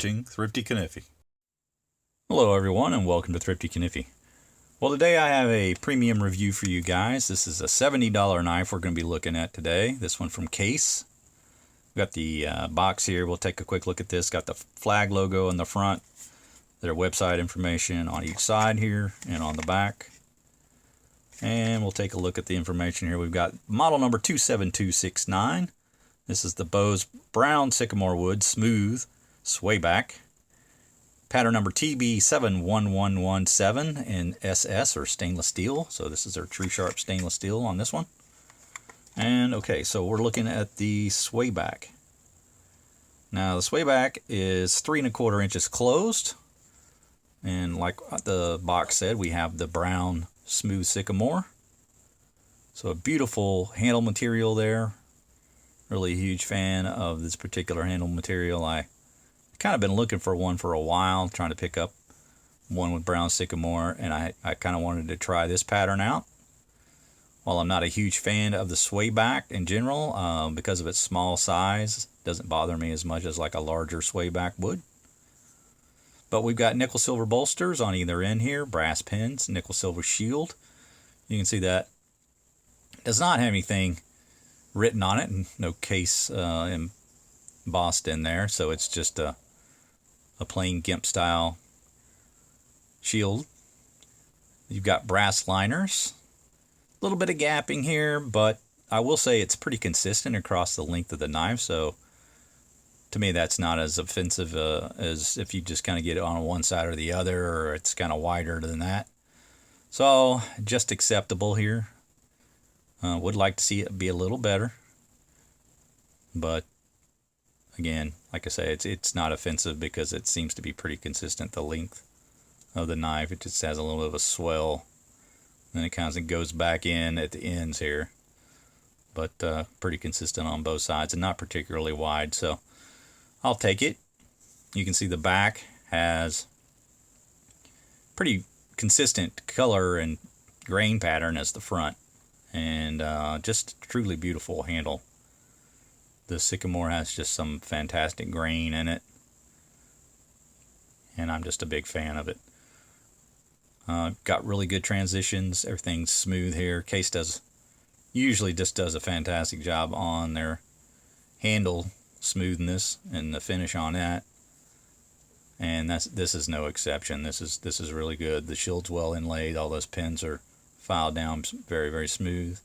watching Thrifty Kaniffy. Hello everyone and welcome to Thrifty Kaniffy. Well, today I have a premium review for you guys. This is a $70 knife we're going to be looking at today. This one from Case. We've got the box here. We'll take a quick look at this. Got the flag logo in the front. Their website information on each side here and on the back. And we'll take a look at the information here. We've got model number 27269. This is the Bose brown sycamore wood smooth swayback. Pattern number TB71117 in SS or stainless steel. So this is their true sharp stainless steel on this one. And okay, so we're looking at the swayback. Now the swayback is 3 1/4 inches closed. And like the box said, we have the brown smooth sycamore. So a beautiful handle material there. Really a huge fan of this particular handle material. I kind of been looking for one for a while, trying to pick up one with brown sycamore, and I kind of wanted to try this pattern out. While I'm not a huge fan of the swayback in general, because of its small size, it doesn't bother me as much as like a larger swayback would. But we've got nickel silver bolsters on either end here, brass pins, nickel silver shield. You can see that it does not have anything written on it, and no case embossed in there, so it's just a plain gimp style shield. You've got brass liners, a little bit of gapping here, but I will say it's pretty consistent across the length of the knife, so to me that's not as offensive as if you just kind of get it on one side or the other, or it's kind of wider than that. So just acceptable here. Would like to see it be a little better, but again, like I say, it's not offensive because it seems to be pretty consistent, the length of the knife. It just has a little bit of a swell, and it kind of goes back in at the ends here, but pretty consistent on both sides and not particularly wide, so I'll take it. You can see the back has pretty consistent color and grain pattern as the front, and just truly beautiful handle. The sycamore has just some fantastic grain in it, and I'm just a big fan of it. Got really good transitions. Everything's smooth here. Case usually just does a fantastic job on their handle smoothness and the finish on that, and this is no exception. This is really good. The shield's well inlaid. All those pins are filed down very, very smooth.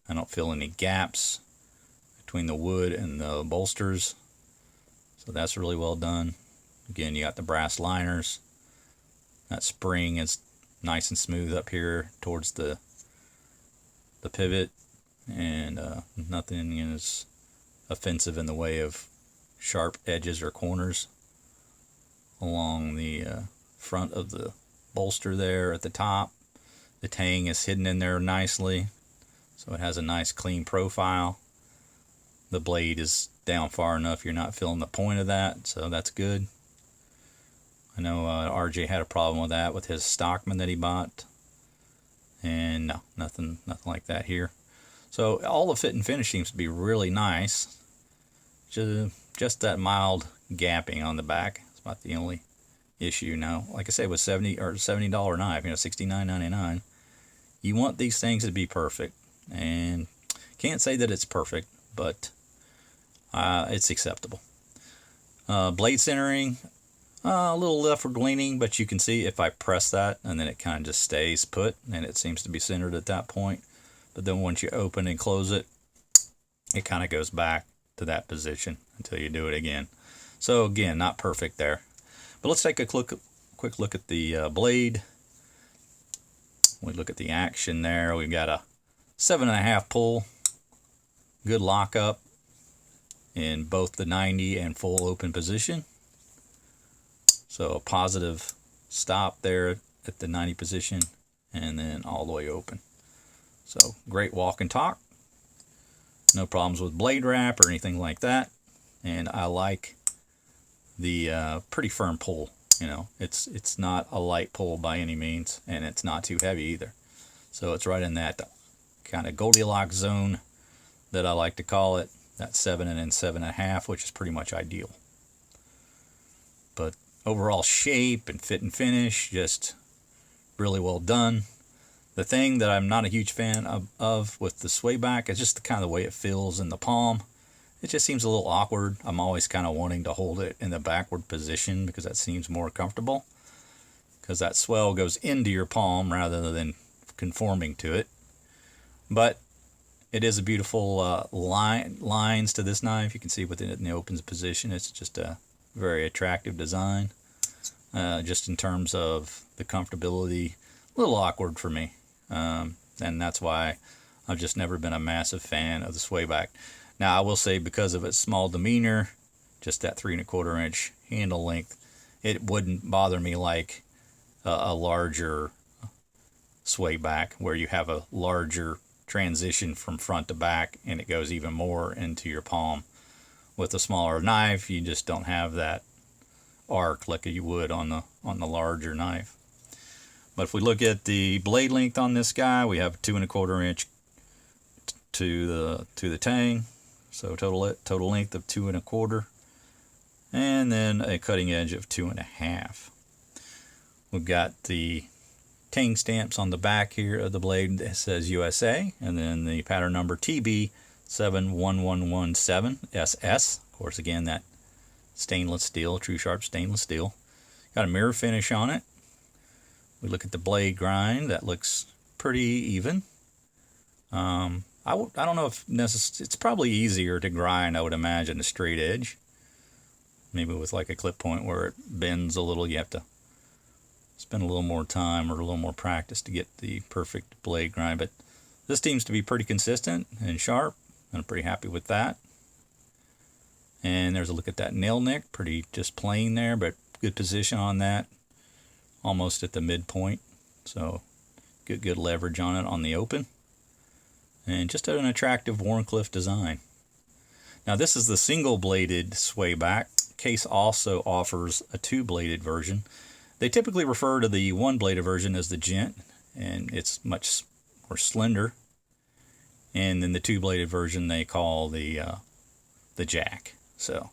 I don't feel any gaps between the wood and the bolsters, so that's really well done. Again, you got the brass liners. That spring is nice and smooth up here towards the pivot, and nothing is offensive in the way of sharp edges or corners along the front of the bolster there at the top. The tang is hidden in there nicely, so it has a nice clean profile. The blade is down far enough you're not feeling the point of that, so that's good. I know RJ had a problem with that with his Stockman that he bought, and no, nothing like that here. So all the fit and finish seems to be really nice. Just that mild gapping on the back is about the only issue. Now, like I said, with $70 knife, $69.99, you want these things to be perfect, and can't say that it's perfect, but it's acceptable. Blade centering, a little leftward leaning, but you can see if I press that, and then it kind of just stays put, and it seems to be centered at that point. But then once you open and close it, it kind of goes back to that position until you do it again. So again, not perfect there. But let's take a quick look at the blade. We look at the action there. We've got a 7.5 pull, good lockup in both the 90 and full open position. So a positive stop there at the 90 position, and then all the way open. So great walk and talk. No problems with blade wrap or anything like that. And I like the pretty firm pull. You know, it's not a light pull by any means, and it's not too heavy either. So it's right in that kind of Goldilocks zone that I like to call it, that 7 and then 7.5, which is pretty much ideal. But overall shape and fit and finish, just really well done. The thing that I'm not a huge fan of with the Swayback is just the kind of the way it feels in the palm. It just seems a little awkward. I'm always kind of wanting to hold it in the backward position because that seems more comfortable, because that swell goes into your palm rather than conforming to it. But it is a beautiful lines to this knife. You can see within it in the open position. It's just a very attractive design. Just in terms of the comfortability, a little awkward for me. And that's why I've just never been a massive fan of the Swayback. Now, I will say, because of its small demeanor, just that 3 1/4 inch handle length, it wouldn't bother me like a larger Swayback, where you have a larger transition from front to back and it goes even more into your palm. With a smaller knife, you just don't have that arc like you would on the larger knife. But if we look at the blade length on this guy, we have 2 1/4 inch to the tang. So total length of 2 1/4, and then a cutting edge of 2 1/2. We've got the tang stamps on the back here of the blade that says USA, and then the pattern number TB71117 SS. Of course, again, that stainless steel, true sharp stainless steel. Got a mirror finish on it. We look at the blade grind. That looks pretty even. I don't know if it's probably easier to grind, I would imagine, a straight edge. Maybe with like a clip point where it bends a little, you have to spend a little more time or a little more practice to get the perfect blade grind. But this seems to be pretty consistent and sharp, and I'm pretty happy with that. And there's a look at that nail nick, pretty just plain there, but good position on that, almost at the midpoint. So good leverage on it on the open. And just an attractive Wharncliffe design. Now, this is the single-bladed Swayback. Case also offers a 2-bladed version. They typically refer to the 1-bladed version as the Gent, and it's much more slender. And then the 2-bladed version they call the Jack. So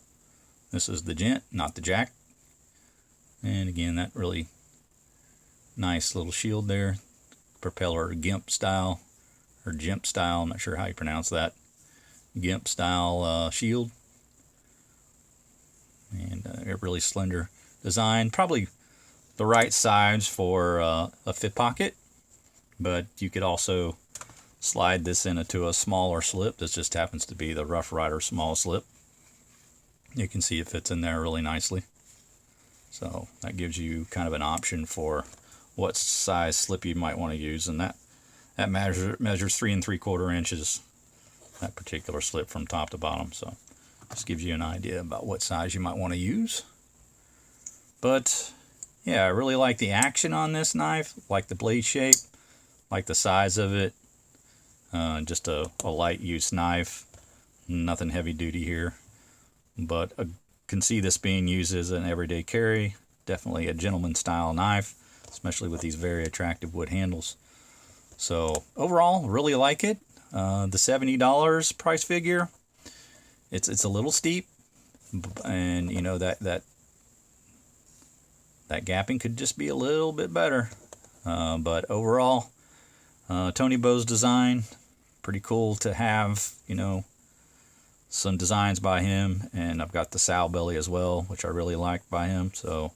this is the Gent, not the Jack. And again, that really nice little shield there, propeller GIMP style. Or GIMP style, I'm not sure how you pronounce that. GIMP style shield. And a really slender design. Probably the right size for a fit pocket. But you could also slide this into a smaller slip. This just happens to be the Rough Rider small slip. You can see it fits in there really nicely. So that gives you kind of an option for what size slip you might want to use. And that measures 3 3/4 inches, that particular slip from top to bottom. So just gives you an idea about what size you might want to use. But yeah, I really like the action on this knife, like the blade shape, like the size of it. Just a light use knife, nothing heavy duty here. But I can see this being used as an everyday carry. Definitely a gentleman style knife, especially with these very attractive wood handles. So overall, really like it. The $70 price figure, it's a little steep, and you know that gapping could just be a little bit better. But overall, Tony Bose design, pretty cool to have. You know, some designs by him, and I've got the sow belly as well, which I really like by him. So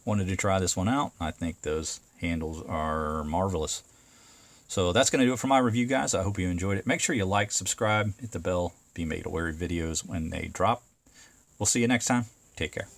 wanted to try this one out. I think those handles are marvelous. So that's going to do it for my review, guys. I hope you enjoyed it. Make sure you like, subscribe, hit the bell, be made aware of videos when they drop. We'll see you next time. Take care.